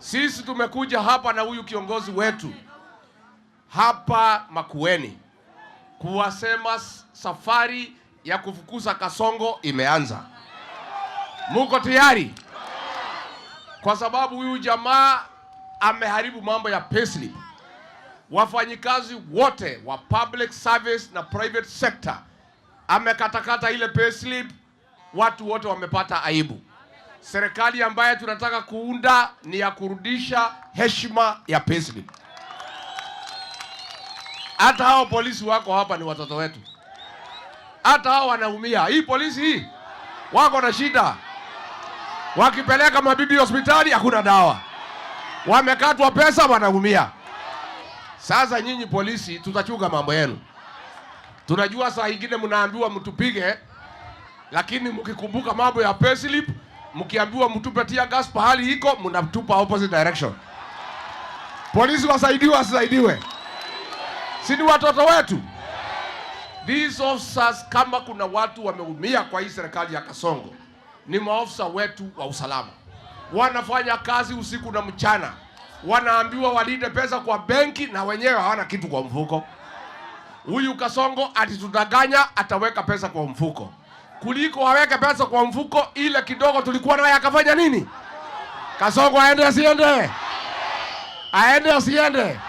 Sisi tumekuja hapa na huyu kiongozi wetu hapa Makueni kuwasema safari ya kufukuza Kasongo imeanza. Muko tayari? Kwa sababu huyu jamaa ameharibu mambo ya payslip. Wafanyikazi wote wa public service na private sector amekatakata ile payslip, watu wote wamepata aibu. Serikali ambaye tunataka kuunda ni ya kurudisha heshima ya payslip. Hata hao polisi wako hapa ni watoto wetu. Hata hao wanaumia. Hii polisi hii wako na shida. Wakipeleka mabibi hospitali hakuna dawa. Wamekatwa pesa wanaumia. Sasa nyinyi polisi tutachunga mambo yenu. Tunajua saa nyingine mnaambiwa mtupige, lakini mkikumbuka mambo ya payslip, mkiambiwa mtupe tear gas pahali iko, mnatupa opposite direction. Polisi wasaidiwe. Si ni watoto wetu? These officers, kama kuna watu wameumia kwa hii serikali ya Kasongo, ni maofisa wetu wa usalama. Wanafanya kazi usiku na mchana. Wanaambiwa walinde pesa kwa benki na wenyewe hawana kitu kwa mfuko. Huyu Kasongo atitudanganya ataweka pesa kwa mfuko. Kuliko aweke pesa kwa mfuko, ile kidogo tulikuwa naye akafanya nini? Kasongo aende asiende? Aende asiende?